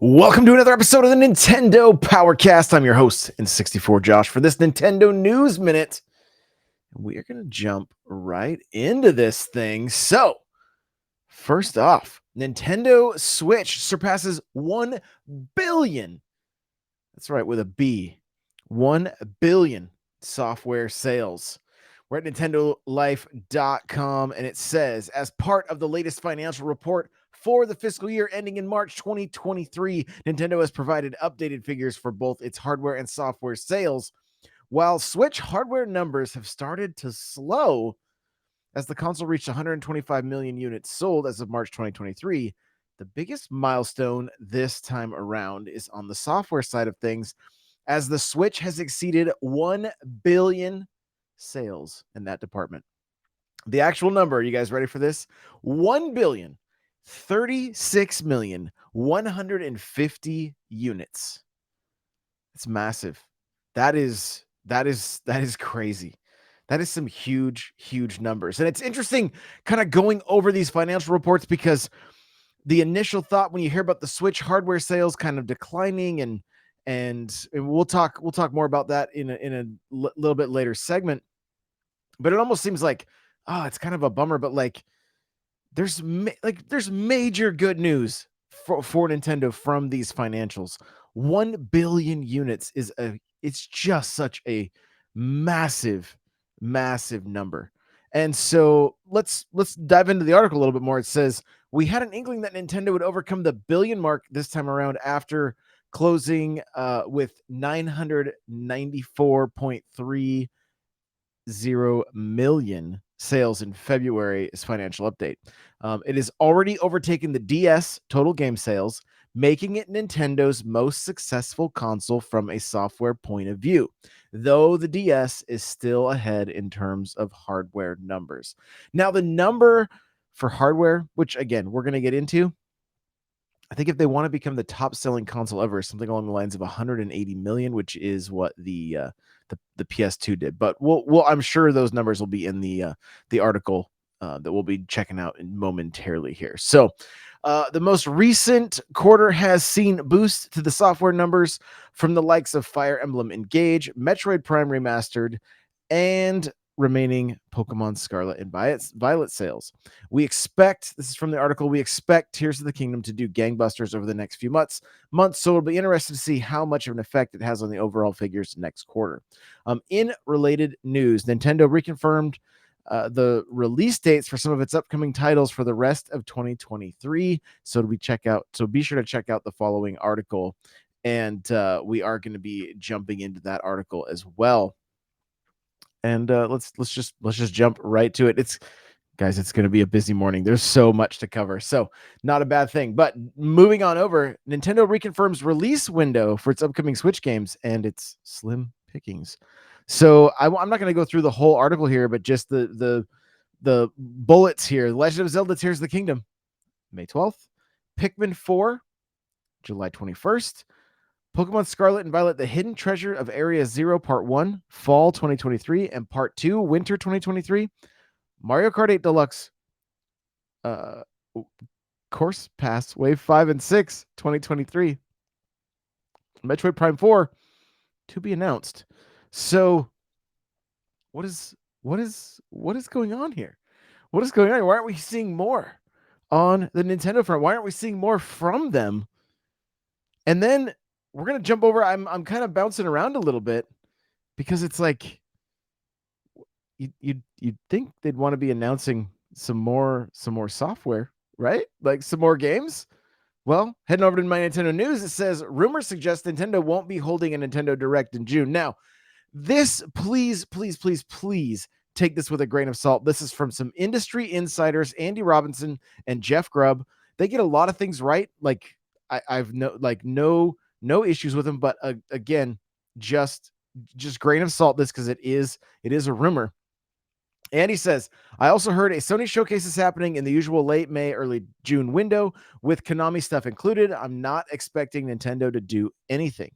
Welcome to another episode of the Nintendo Powercast. I'm your host, N64 Josh, for this Nintendo News Minute. We are going to jump right into this thing. So, first off, Nintendo Switch surpasses 1 billion. That's right, with a B. 1 billion software sales. We're at NintendoLife.com, and it says, as part of the latest financial report for the fiscal year ending in March 2023, Nintendo has provided updated figures for both its hardware and software sales. While Switch hardware numbers have started to slow as the console reached 125 million units sold as of March 2023, the biggest milestone this time around is on the software side of things, as the Switch has exceeded 1 billion sales in that department. The actual number, are you guys ready for this? 1 billion 36,150 units. It's massive. That is crazy. That is some huge numbers. And it's interesting kind of going over these financial reports, because the initial thought when you hear about the Switch hardware sales kind of declining, and we'll talk more about that in a little bit later segment, but it almost seems like, oh, it's kind of a bummer, but like there's major good news for Nintendo from these financials. 1 billion units it's just such a massive number. And so let's dive into the article a little bit more. It says, we had an inkling that Nintendo would overcome the billion mark this time around after closing with 994.30 million sales in February's financial update. It has already overtaken the DS total game sales, making it Nintendo's most successful console from a software point of view, though the DS is still ahead in terms of hardware numbers. Now, the number for hardware, which again, we're going to get into, I think if they want to become the top selling console ever, something along the lines of 180 million, which is what the PS2 did. But I'm sure those numbers will be in the article that we'll be checking out momentarily here. So the most recent quarter has seen boost to the software numbers from the likes of Fire Emblem Engage, Metroid Prime Remastered, and remaining Pokemon Scarlet and Violet sales. We expect, this is from the article, we expect Tears of the Kingdom to do gangbusters over the next few months, so it'll be interesting to see how much of an effect it has on the overall figures next quarter. In related news, Nintendo reconfirmed the release dates for some of its upcoming titles for the rest of 2023. So be sure to check out the following article, and we are going to be jumping into that article as well. And let's just jump right to it. It's going to be a busy morning. There's so much to cover, so not a bad thing. But moving on over, Nintendo reconfirms release window for its upcoming Switch games, and it's slim pickings. So I'm not going to go through the whole article here, but just the bullets here. Legend of Zelda Tears of the Kingdom, May 12th. Pikmin 4, July 21st. Pokemon Scarlet and Violet, The Hidden Treasure of Area Zero, Part 1, Fall 2023, and Part 2, Winter 2023. Mario Kart 8 Deluxe, Course Pass, Wave 5 and 6, 2023. Metroid Prime 4, to be announced. So, what is going on here? What is going on? Why aren't we seeing more on the Nintendo front? Why aren't we seeing more from them? And then we're gonna jump over. I'm kind of bouncing around a little bit, because it's like you'd think they'd want to be announcing some more software, right? Like some more games. Well, heading over to my Nintendo news, it says rumors suggest Nintendo won't be holding a Nintendo Direct in June. Now, this, please take this with a grain of salt. This is from some industry insiders, Andy Robinson and Jeff Grubb. They get a lot of things right. Like I've no issues with them, but again, just grain of salt this, because it is a rumor. Andy says, I also heard a Sony showcase is happening in the usual late May, early June window with Konami stuff included. I'm not expecting Nintendo to do anything.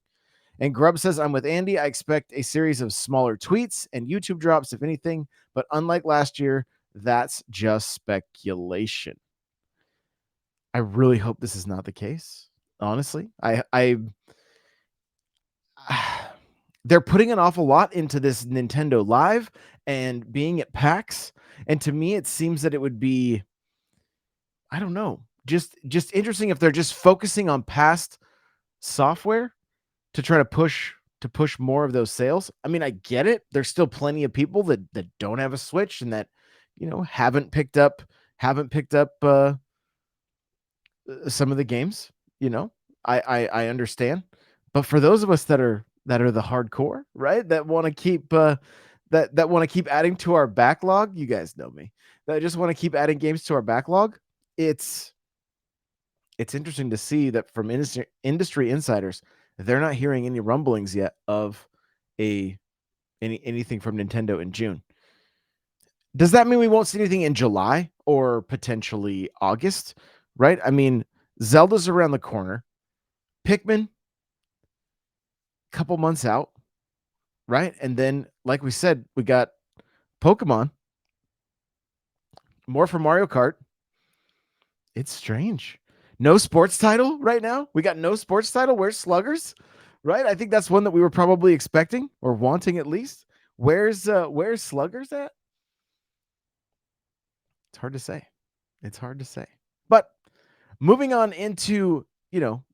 And Grubb says, I'm with Andy. I expect a series of smaller tweets and YouTube drops, if anything, but unlike last year, that's just speculation. I really hope this is not the case. honestly. They're putting an awful lot into this Nintendo Live and being at PAX, and to me, it seems that it would be, I don't know, just interesting if they're just focusing on past software to try to push more of those sales. I mean, I get it. There's still plenty of people that don't have a Switch and that, haven't picked up some of the games, you know. I understand. But for those of us that are the hardcore, right? That want to keep that want to keep adding to our backlog, you guys know me. That just want to keep adding games to our backlog. It's it's interesting to see that from industry insiders, they're not hearing any rumblings yet of a anything from Nintendo in June. Does that mean we won't see anything in July or potentially August? Right? I mean, Zelda's around the corner. Pikmin, couple months out, right? And then, like we said, we got Pokemon, more for Mario Kart. It's strange. No sports title right now. We got no sports title. Where's Sluggers? Right? I think that's one that we were probably expecting or wanting at least. Where's Sluggers at? It's hard to say. It's hard to say. But moving on into,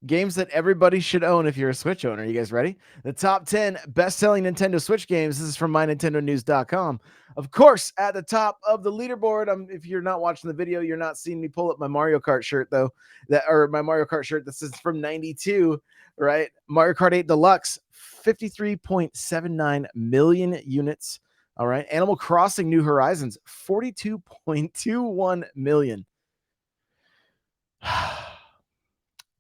games that everybody should own if you're a Switch owner. You guys ready? The top 10 best-selling Nintendo Switch games. This is from mynintendonews.com. Of course, at the top of the leaderboard, if you're not watching the video, you're not seeing me pull up my Mario Kart shirt though. My Mario Kart shirt. This is from 92, right? Mario Kart 8 Deluxe, 53.79 million units. All right. Animal Crossing New Horizons, 42.21 million.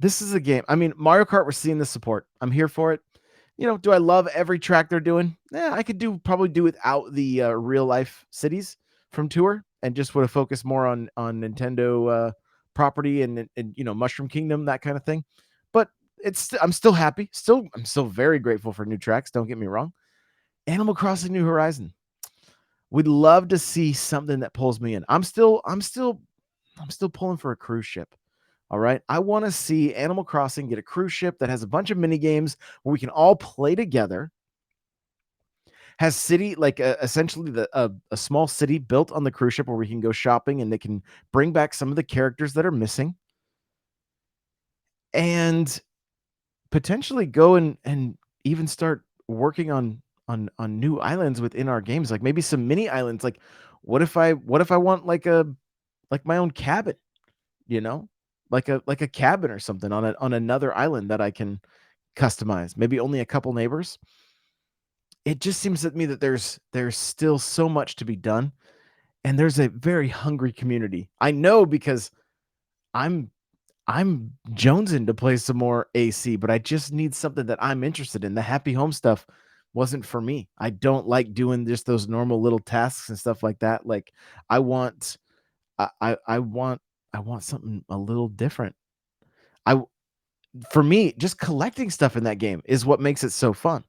This is a game. I mean, Mario Kart, we're seeing the support. I'm here for it. Do I love every track they're doing? Yeah, I could probably do without the real life cities from Tour and just would have focused more on Nintendo property and Mushroom Kingdom, that kind of thing. But I'm still happy. I'm still very grateful for new tracks. Don't get me wrong. Animal Crossing New Horizon. We'd love to see something that pulls me in. I'm still pulling for a cruise ship. All right. I want to see Animal Crossing get a cruise ship that has a bunch of mini games where we can all play together. Has city essentially a small city built on the cruise ship where we can go shopping and they can bring back some of the characters that are missing, and potentially go and even start working on new islands within our games, like maybe some mini islands. Like, what if I want like my own cabin, you know, like a cabin or something on another island that I can customize, maybe only a couple neighbors. It just seems to me that there's still so much to be done, and there's a very hungry community. I know because I'm jonesing to play some more AC, but I just need something that I'm interested in. The Happy Home stuff wasn't for me. I don't like doing just those normal little tasks and stuff like that. Like, I want I want something a little different. I For me, just collecting stuff in that game is what makes it so fun.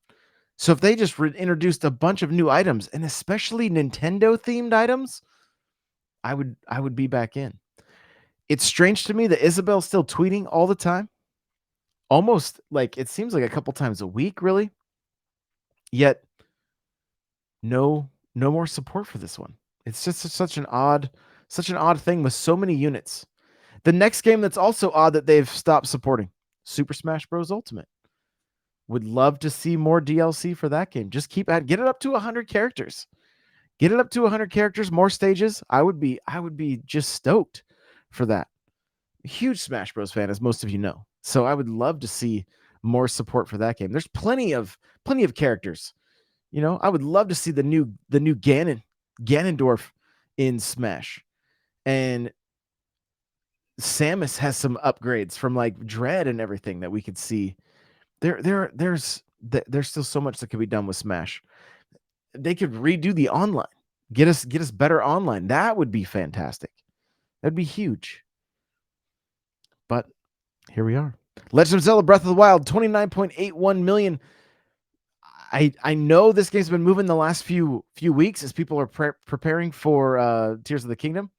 So if they just introduced a bunch of new items, and especially Nintendo themed items, I would be back in. It's strange to me that Isabel's still tweeting all the time. Almost like it seems like a couple times a week, really. Yet no more support for this one. It's just such an odd thing with so many units. The next game that's also odd that they've stopped supporting, Super Smash Bros. Ultimate. Would love to see more DLC for that game. Just get it up to 100 characters. Get it up to 100 characters, more stages. I would be just stoked for that. Huge Smash Bros. Fan, as most of you know. So I would love to see more support for that game. There's plenty of characters. I would love to see the new Ganondorf in Smash. And Samus has some upgrades from like Dread and everything that we could see. There's still so much that could be done with Smash. They could redo the online. Get us better online. That would be fantastic. That'd be huge. But here we are. Legend of Zelda Breath of the Wild, 29.81 million. I know this game's been moving the last few weeks as people are preparing for Tears of the Kingdom.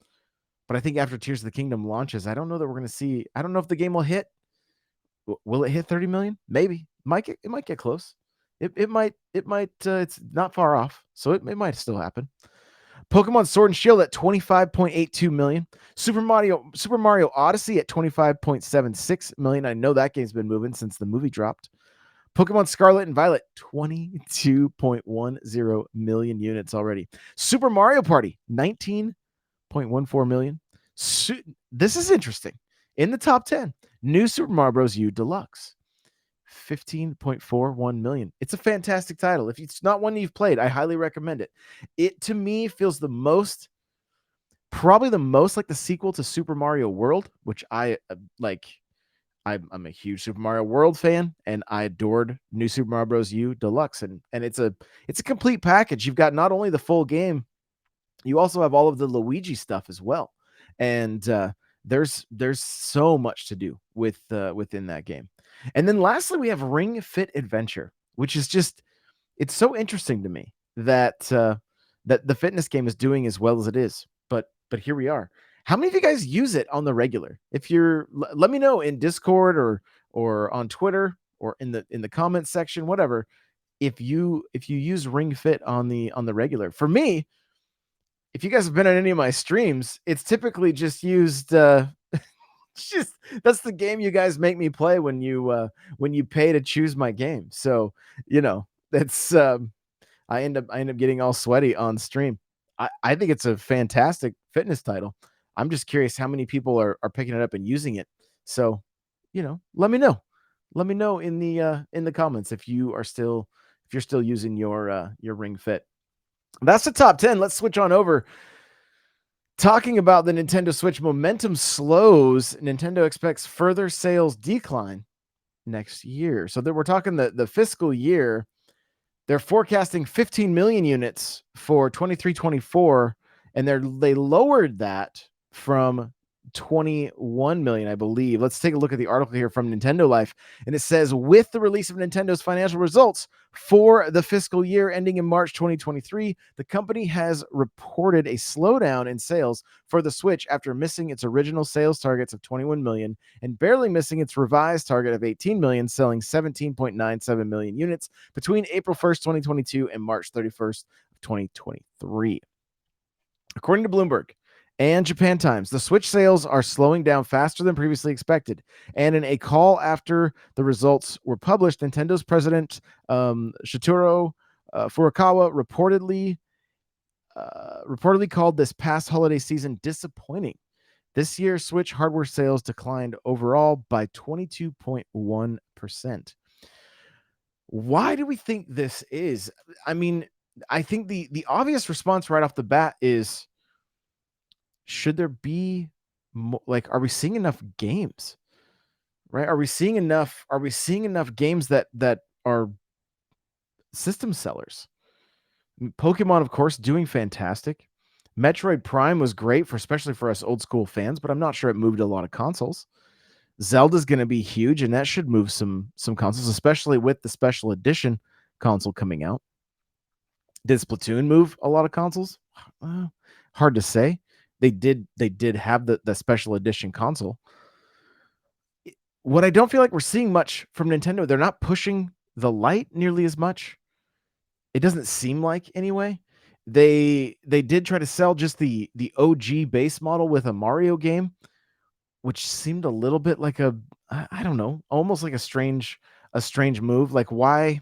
But I think after Tears of the Kingdom launches, I don't know that we're going to see. I don't know if the game will hit Will it hit 30 million? Maybe. It might get close. It might it's not far off. So it might still happen. Pokemon Sword and Shield at 25.82 million. Super Mario Odyssey at 25.76 million. I know that game's been moving since the movie dropped. Pokemon Scarlet and Violet, 22.10 million units already. Super Mario Party, 19.14 million. This is interesting. In the top 10, New Super Mario Bros. U Deluxe, 15.41 million. It's a fantastic title. If it's not one you've played, I highly recommend it. It, to me, feels probably the most like the sequel to Super Mario World, which I like. I'm a huge Super Mario World fan, and I adored New Super Mario Bros. U Deluxe, and it's a complete package. You've got not only the full game, you also have all of the Luigi stuff as well, and there's so much to do within that game. And then lastly, we have Ring Fit Adventure, which is just it's so interesting to me that that the fitness game is doing as well as it is. But here we are. How many of you guys use it on the regular? If you're, let me know in Discord or on Twitter or in the comments section, whatever. If you use Ring Fit on the regular. For me, if you guys have been on any of my streams, it's typically just used. It's just that's the game you guys make me play when you pay to choose my game. So that's I end up getting all sweaty on stream. I think it's a fantastic fitness title. I'm just curious how many people are picking it up and using it. So, let me know. Let me know in the comments if you're still using your Ring Fit. That's the top 10. Let's switch on over. Talking about the Nintendo Switch, momentum slows. Nintendo expects further sales decline next year. So that we're talking the fiscal year. They're forecasting 15 million units for 23-24, and they lowered that from 21 million, I believe. Let's take a look at the article here from Nintendo Life. And it says, with the release of Nintendo's financial results for the fiscal year ending in March 2023, the company has reported a slowdown in sales for the Switch after missing its original sales targets of 21 million and barely missing its revised target of 18 million, selling 17.97 million units between April 1st, 2022 and March 31st, 2023. According to Bloomberg and Japan Times, the Switch sales are slowing down faster than previously expected. And in a call after the results were published, Nintendo's president, Shituro Furukawa, reportedly called this past holiday season disappointing. This year, Switch hardware sales declined overall by 22.1%. Why do we think this is? I mean, I think the obvious response right off the bat is, should there be are we seeing enough games? Right? Are we seeing enough games that are system sellers? Pokemon, of course, doing fantastic. Metroid Prime was great especially for us old school fans, but I'm not sure it moved a lot of consoles. Zelda's going to be huge, and that should move some consoles, especially with the special edition console coming out. Did Splatoon move a lot of consoles? Hard to say. They did have the special edition console. What I don't feel like we're seeing much from Nintendo, they're not pushing the Lite nearly as much. It doesn't seem like, anyway. They did try to sell just the OG base model with a Mario game, which seemed a little bit like I don't know, almost like a strange move. Like, why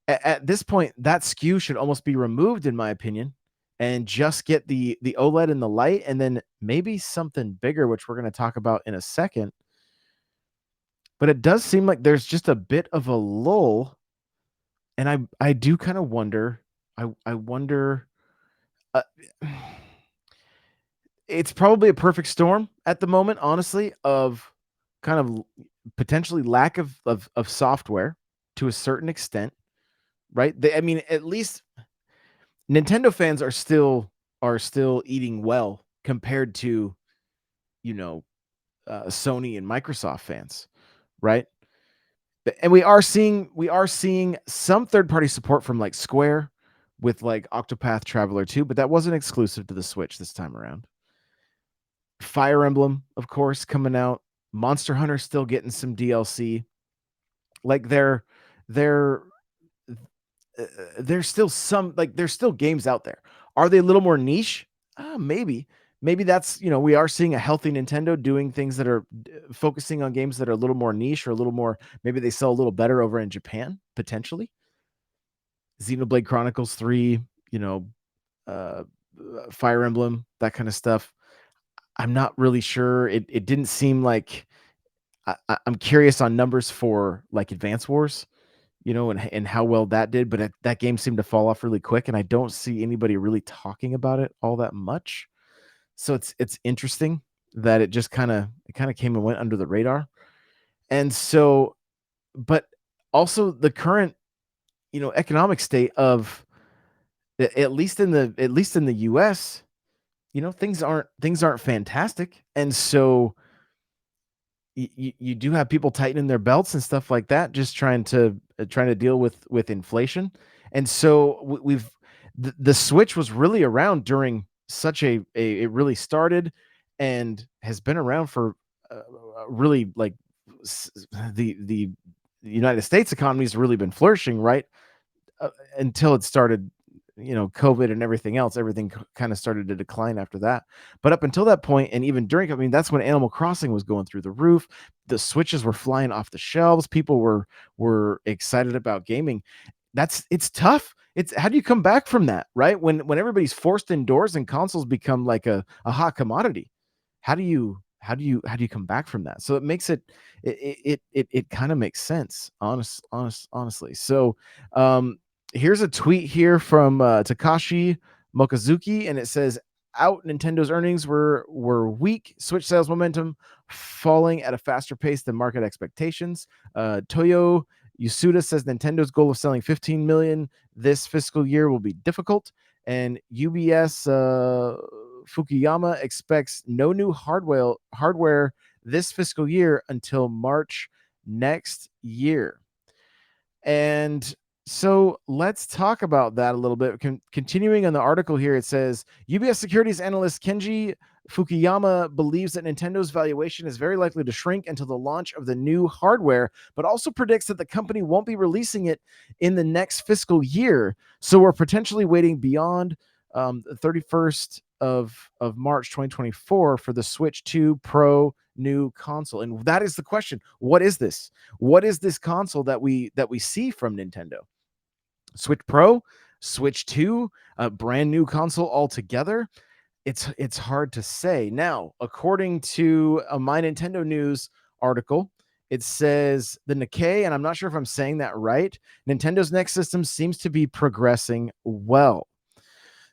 at this point that SKU should almost be removed, in my opinion, and just get the OLED and the Lite, and then maybe something bigger, which we're going to talk about in a second. But it does seem like there's just a bit of a lull, and I do kind of wonder. I wonder. It's probably a perfect storm at the moment, honestly, of kind of potentially lack of software to a certain extent, right? I mean, at least Nintendo fans are still eating well compared to, Sony and Microsoft fans, right? And we are seeing some third-party support from like Square with like Octopath Traveler 2, but that wasn't exclusive to the Switch this time around. Fire Emblem, of course, coming out. Monster Hunter's still getting some DLC. Like they're there's still some, like, there's still games out there. Are they a little more niche? Maybe. Maybe that's, we are seeing a healthy Nintendo doing things that are focusing on games that are a little more niche, or a little more, maybe they sell a little better over in Japan, potentially. Xenoblade Chronicles 3, you know, uh, Fire Emblem, that kind of stuff. I'm not really sure. It didn't seem like, I'm curious on numbers for like Advance Wars, and how well that did, but that game seemed to fall off really quick, and I don't see anybody really talking about it all that much. So it's interesting that it kind of came and went under the radar. And so, but also the current, economic state of, at least in the US, things aren't fantastic. And so you do have people tightening their belts and stuff like that, just trying to deal with inflation. And so the Switch was really around during such it really started and has been around for, really, like, the United States economy has really been flourishing, right? uh, until it started, COVID and everything else. Everything kind of started to decline after that. But up until that point, and even during, I mean, that's when Animal Crossing was going through the roof. The Switches were flying off the shelves. People were excited about gaming. It's tough. It's How do you come back from that, right? When everybody's forced indoors and consoles become like a hot commodity. How do you come back from that? So it makes it kind of makes sense, honestly. So, um here's a tweet here from, Takashi Mokazuki, and it says, "Out Nintendo's earnings were weak. Switch sales momentum falling at a faster pace than market expectations." Toyo Yasuda says Nintendo's goal of selling 15 million this fiscal year will be difficult, and UBS, Fukuyama expects no new hardware this fiscal year until March next year. And so let's talk about that a little bit. Continuing on the article here, it says UBS securities analyst Kenji Fukuyama believes that Nintendo's valuation is very likely to shrink until the launch of the new hardware, but also predicts that the company won't be releasing it in the next fiscal year. So we're potentially waiting beyond, the 31st of March 2024 for the Switch 2 Pro new console. And that is the question. What is this? What is this console that we see from Nintendo? Switch Pro, Switch 2, a brand new console altogether? It's hard to say. Now, according to a My Nintendo News article, it says the Nikkei, and I'm not sure if I'm saying that right, Nintendo's next system seems to be progressing well.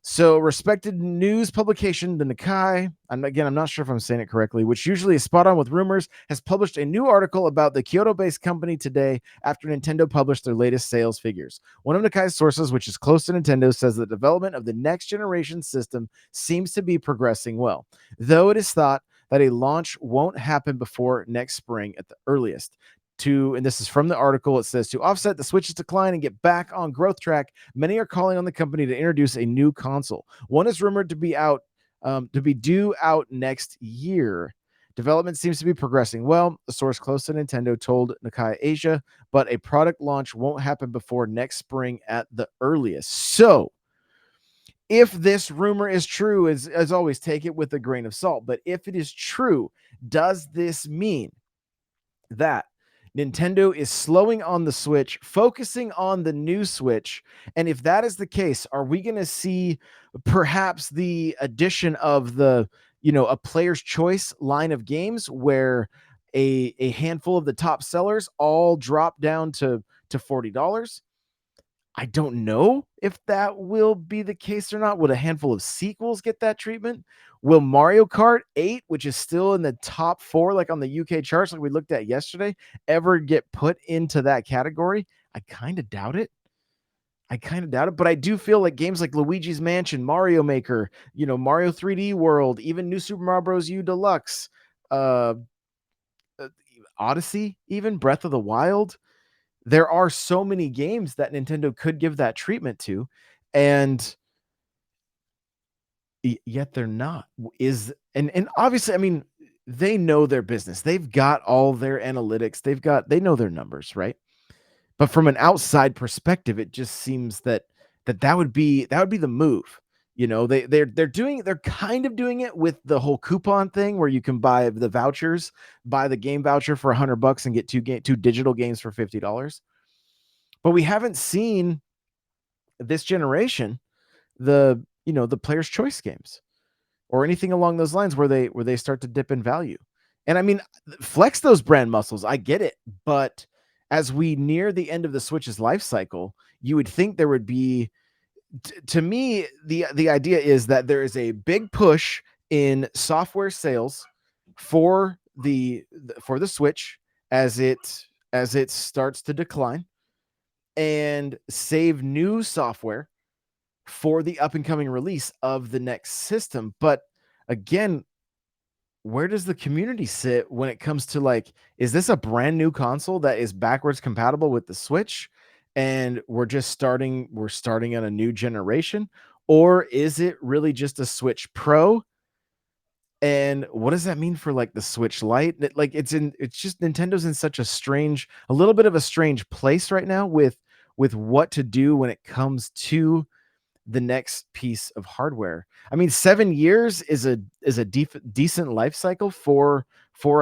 So, respected news publication, the Nikkei, and again, I'm not sure if I'm saying it correctly, which usually is spot on with rumors, has published a new article about the Kyoto-based company today after Nintendo published their latest sales figures. One of Nikkei's sources, which is close to Nintendo, says the development of the next generation system seems to be progressing well, though it is thought that a launch won't happen before next spring at the earliest. And this is from the article, it says, to offset the Switch's decline and get back on growth track, many are calling on the company to introduce a new console. One is rumored to be due out next year. Development seems to be progressing well, a source close to Nintendo told Nikkei Asia, but a product launch won't happen before next spring at the earliest. So, if this rumor is true, as always, take it with a grain of salt. But if it is true, does this mean that Nintendo is slowing on the Switch, focusing on the new Switch? And if that is the case, are we going to see perhaps the addition of a player's choice line of games where a handful of the top sellers all drop down to $40? I don't know if that will be the case or not. Would a handful of sequels get that treatment? Will Mario Kart 8, which is still in the top 4, like on the UK charts, like we looked at yesterday, ever get put into that category? I kind of doubt it. But I do feel like games like Luigi's Mansion, Mario Maker, Mario 3D World, even New Super Mario Bros. U Deluxe, uh, uh, Odyssey, even Breath of the Wild, there are so many games that Nintendo could give that treatment to, and yet they're not. Is and obviously, I mean, they know their business. They've got all their analytics. They know their numbers, right? But from an outside perspective, it just seems that would be the move. They're kind of doing it with the whole coupon thing where you can buy the vouchers, buy the game voucher for $100 and get two digital games for $50. But we haven't seen this generation the player's choice games or anything along those lines where they start to dip in value. And I mean, flex those brand muscles. I get it, but as we near the end of the Switch's life cycle, you would think there would be. To me, the idea is that there is a big push in software sales for the Switch as it starts to decline, and save new software for the up and coming release of the next system. But again, where does the community sit when it comes to, like, is this a brand new console that is backwards compatible with the Switch and we're starting on a new generation, or is it really just a Switch Pro? And what does that mean for, like, the Switch Lite? Like, it's just Nintendo's in such a little bit of a strange place right now with what to do when it comes to the next piece of hardware. I mean, 7 years is a decent life cycle for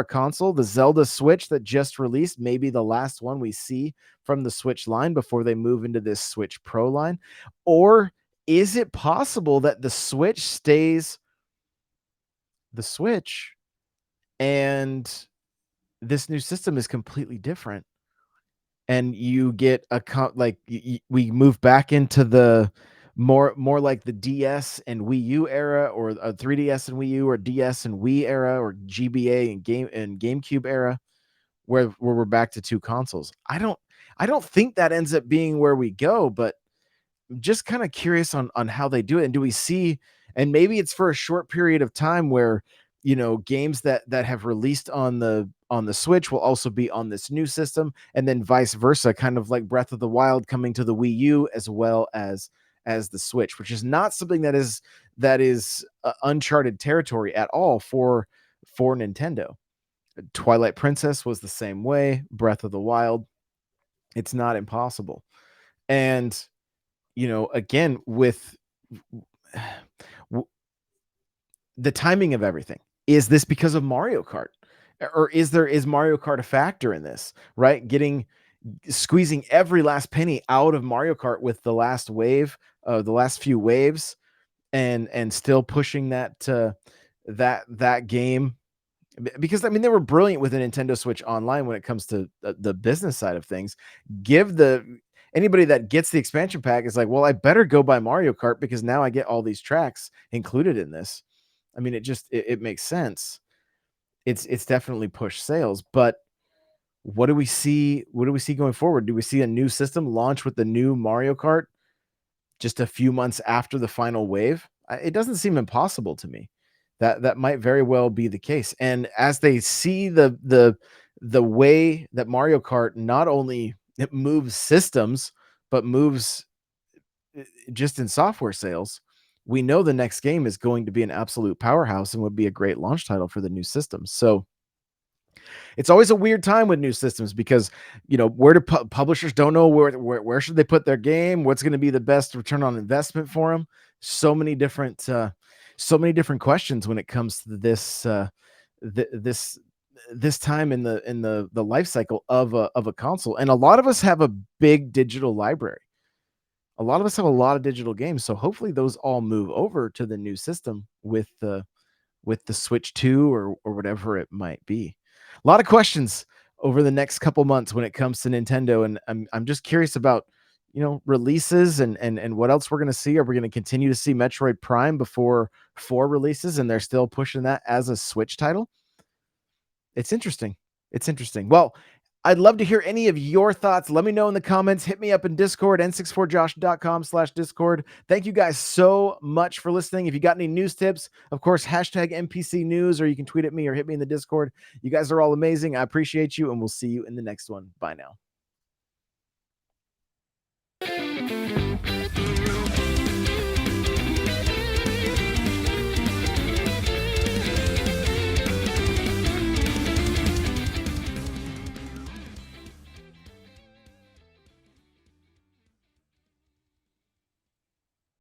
a console. The Zelda Switch that just released may be the last one we see from the Switch line before they move into this Switch Pro line. Or is it possible that the Switch stays the Switch and this new system is completely different, and you get we move back into the more like the DS and Wii U era, or a 3DS and Wii U, or DS and Wii era, or GBA and GameCube era, where we're back to two consoles. I don't think that ends up being where we go, but just kind of curious on how they do it. And do we see, and maybe it's for a short period of time where games that have released on the Switch will also be on this new system, and then vice versa, kind of like Breath of the Wild coming to the Wii U as well as the Switch, which is not something that is uncharted territory at all for Nintendo. Twilight Princess was the same way. Breath of the Wild, it's not impossible. And again, with the timing of everything, is this because of Mario Kart, or is Mario Kart a factor in this, right? Squeezing every last penny out of Mario Kart with the last few waves, and still pushing that game. Because I mean, they were brilliant with the Nintendo Switch Online when it comes to the business side of things. Anybody that gets the expansion pack is like, well, I better go buy Mario Kart because now I get all these tracks included in this. I mean, it makes sense. It's definitely pushed sales, but what do we see? What do we see going forward? Do we see a new system launch with the new Mario Kart just a few months after the final wave? It doesn't seem impossible to me. That might very well be the case. And as they see the way that Mario Kart not only it moves systems, but moves just in software sales, we know the next game is going to be an absolute powerhouse and would be a great launch title for the new system. So it's always a weird time with new systems because where do publishers don't know where should they put their game, what's going to be the best return on investment for them. So many different questions when it comes to this time in the life cycle of a console. And a lot of us have a big digital library. A lot of us have a lot of digital games, so hopefully those all move over to the new system with the Switch 2 or whatever it might be. A lot of questions over the next couple months when it comes to Nintendo, and I'm just curious about releases and what else we're going to see. Are we going to continue to see Metroid Prime before 4 releases, and they're still pushing that as a Switch title? It's interesting. It's interesting. Well, I'd love to hear any of your thoughts. Let me know in the comments. Hit me up in Discord, n64josh.com/Discord. Thank you guys so much for listening. If you got any news tips, of course, hashtag NPC news, or you can tweet at me or hit me in the Discord. You guys are all amazing. I appreciate you, and we'll see you in the next one. Bye now.